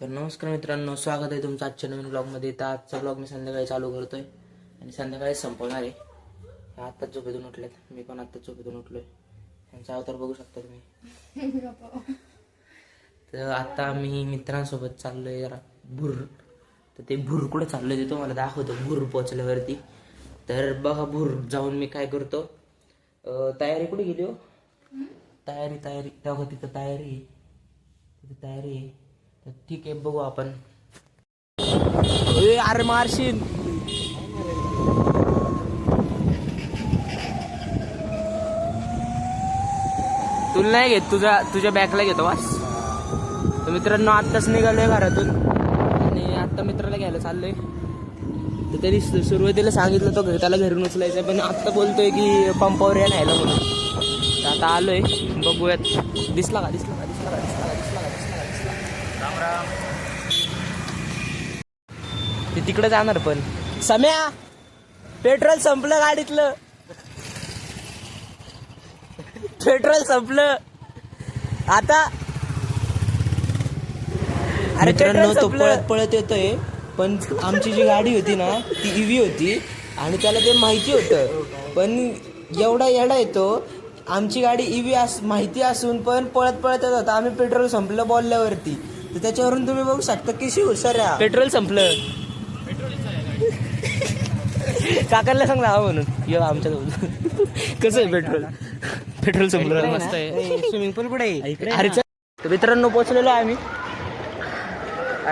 तर नमस्कार मित्रांनो, स्वागत आहे तुमचं आजच्या नवीन ब्लॉगमध्ये. तर आजचा ब्लॉग मी संध्याकाळी चालू करतोय आणि संध्याकाळी संपवणार आहे. आत्ताच झोपेतून उठलेत, मी पण आत्ताच झोपेतून उठलोय. त्यांचा अवतार बघू शकता तुम्ही. तर आता आम्ही मित्रांसोबत चाललोय जरा भुर. तर ते भुर कुठे चाललोय ते तुम्हाला दाखवतो भुर पोचल्यावरती. तर बघा भुर जाऊन मी काय करतो. तयारी कुठे गेली हो? तयारी तेव्हा तिथं तयारी आहे. तर ठीक आहे, बघू आपण. अरे मारशील. तुला नाही घेत, तुझ्या बॅगला घेतो वास. तर मित्रांनो, आत्ताच निघालोय घरातून आणि आत्ता मित्राला घ्यायला चाललोय. तर त्यांनी सुरुवातीला सांगितलं तो त्याला घरून उचलायचं, पण आत्ता बोलतोय की पंपावर या न्यायला म्हणून. तर आता आलोय, बघूयात. दिसला का राम राम. ते तिकडे जाणार, पण सम्या पेट्रोल संपलं गाडीतलं. पेट्रोल संपलं आता. अरे मित्रांनो, तो पळत येतोय, पण आमची जी गाडी होती ना ती ईव्ही होती आणि त्याला ते माहिती होतं. पण एवढा येडा येतो, आमची गाडी ईव्ही माहिती असून पण पळत येत होता. आम्ही पेट्रोल संपलं बोलल्यावरती. तर त्याच्यावरून तुम्ही बघू शकता कशी हुशार आहे. पेट्रोल संपलं. काकांना सांग ना म्हणून ये आमच्या कसं आहे पेट्रोल संपलं. मस्त आहे. स्विमिंग पूल कुठे आहे? अरे तर मित्रांनो, पोचलेलो आहे आम्ही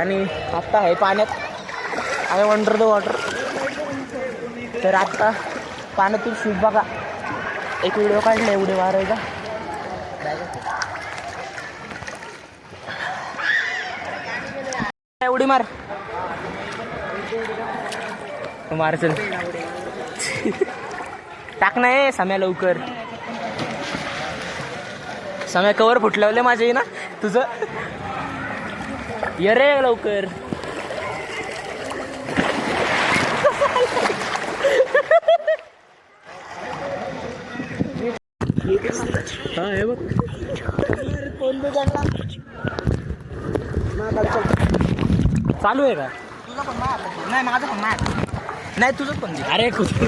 आणि आत्ता आहे पाण्यात. आहे अंडर द वॉटर. तर आत्ता पाण्यातून शूट बघा. एक व्हिडिओ काढला एवढे मारायचा. एवढी मार मारचल. टाक नाही सम्या लवकर. सम्या कवर फुटलावले माझे ना तुझं. ये रे लवकर. हा हे बघ चालू आहे का? तुझं पण नाही, माझं पण नाही, तुझं पण. अरे कुठे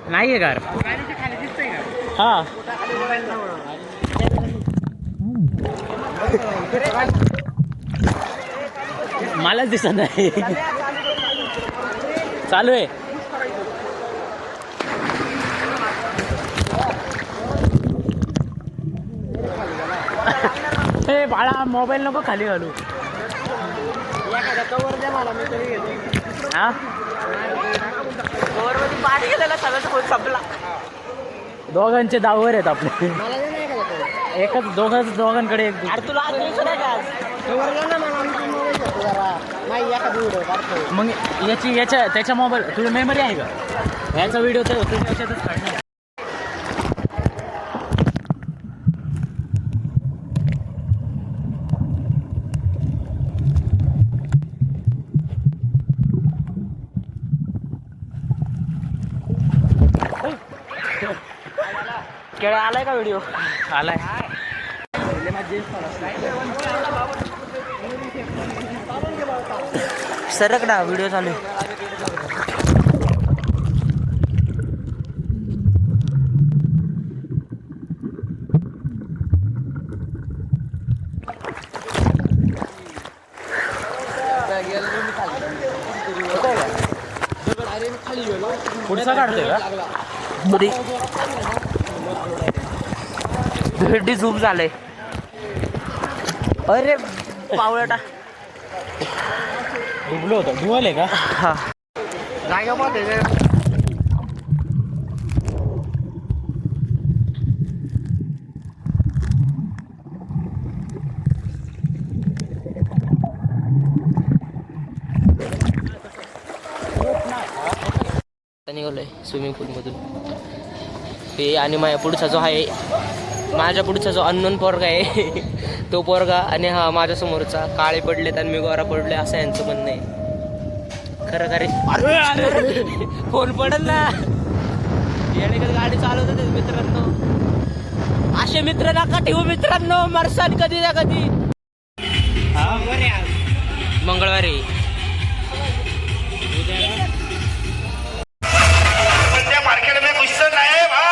नाही आहे कार. हा मलाच दिसत नाही. चालू आहे. हे बाळा, मोबाईल नको खाली घालू. हा कवर मध्ये पाणी गेलेला सगळ्याचा फोन संपला. दोघांचे दावर आहेत आपले. एकच दोघांकडे एक. अरे तुला मग त्याच्या मोबाईल तुझी मेमरी आहे का? याचा व्हिडिओ तर त्याच्यातच काढणार. केळे आलाय का व्हिडिओ? आलाय. सरक ना, व्हिडिओ चालू आहे. पुढचा काढतोय का? भेंडी झूम झालंय. अरे पावळटा डुबलो होतो. डुबले का? हा निघालोय स्विमिंग पूल मधून. हे आणि माझ्या पुढचा जो अननोन पोरगा आहे तो पोरगा आणि हा माझ्या समोरचा. काळे पडलेत आणि मी गोरा पडले असं यांचं म्हणणं आहे. खरं अरे फोन पडल ना. येणे गाडी चालवतात मित्रांनो. असे मित्र नका ठेवू मित्रांनो, मरसान कधी ना कधी. मंगळवारी मार्केट में कुछ तो नया है भाई.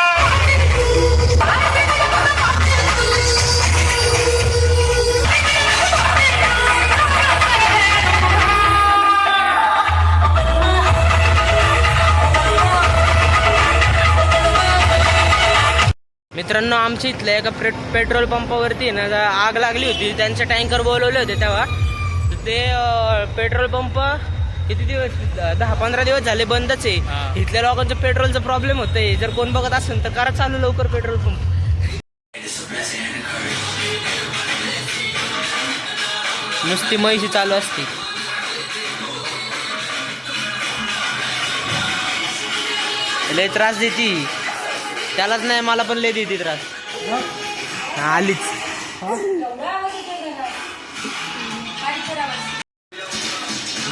मित्रांनो, आमच्या इथल्या एका पेट्रोल पंपावरती ना आग लागली होती. त्यांचे टँकर बोलवले होते तेव्हा. ते पेट्रोल पंप किती दिवस 10-15 दिवस झाले बंदच आहे. इथल्या लोकांचं पेट्रोलचं प्रॉब्लेम होतंय. जर कोण बघत असेल तर करा चालू लवकर पेट्रोल पंप. नुसती म्हैशी चालू असते. लय त्रास देती. त्यालाच नाही, मला पण लय देते त्रास. आलीच.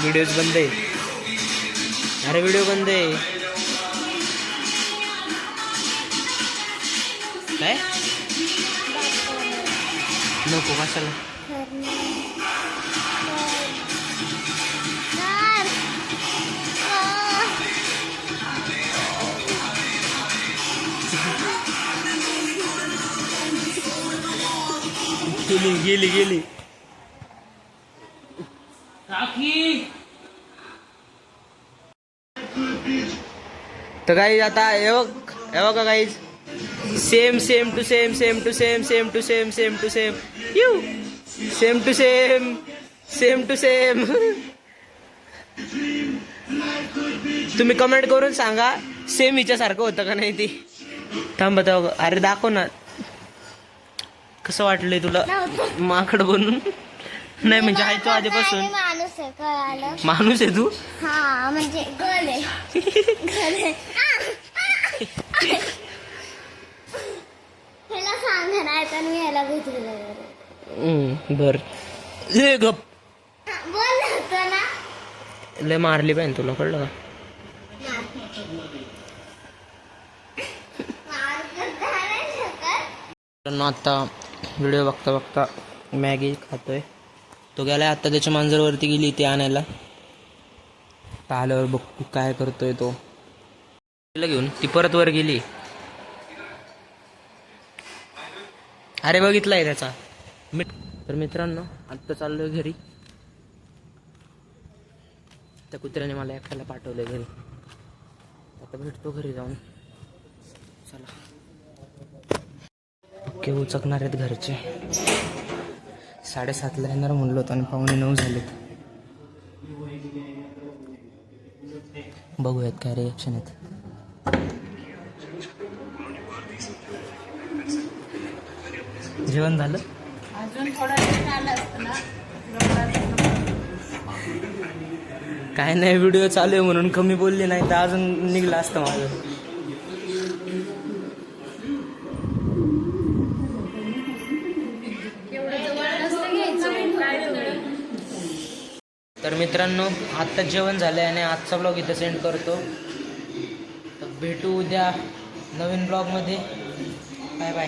व्हिडिओज बंद आहे. अरे व्हिडिओ बंद आहे. काय नको कशाला. गेली गेली. तर काही आता हे बघा काही same to same to same. तुम्ही कमेंट करून सांगा सेम हिच्यासारखं होतं का नाही ते. थांब बघा. अरे दाखव ना कसं वाटलंय तुला माकड बनून. नाही म्हणजे आहे तू आधीपासून माणूस आहे तू. हा म्हणजे गल आहे. ह्याला सांगा नाही तर मी ह्याला भेटलेलं. बर ले गप. बोल होतं ना. लय मारली पाहिजे तुला, कळलं का. आता व्हिडिओ बघता मॅगी खातोय. तो गेलाय आता त्याच्या मांजरवरती गेली ती आणायला. आल्यावर बघ काय करतोय तो. घेऊन ती परत वर गेली. अरे बघितलाय त्याचा. तर मित्रांनो, आत्ता चाललोय घरी. त्या कुत्र्याने मला एकट्याला पाठवलंय घरी. आता भेटतो घरी जाऊन. चला. ओके, उचकणार आहेत घरचे. 7:30ला येणार म्हणलो होतो आणि 8:45 झाले. बघूयात काय रिॲक्शन आहेत. जेवण झालं. अजून थोडा वेळ झाला असतं ना. काय नाही, व्हिडिओ चालू आहे म्हणून कमी बोलले नाही तर अजून निघलं असतं माझं. तर मित्रांनो, आत्ता जेवण झालं आहे आणि आजचा ब्लॉग इथं सेंड करतो. तर भेटू उद्या नवीन ब्लॉगमध्ये. Bye bye.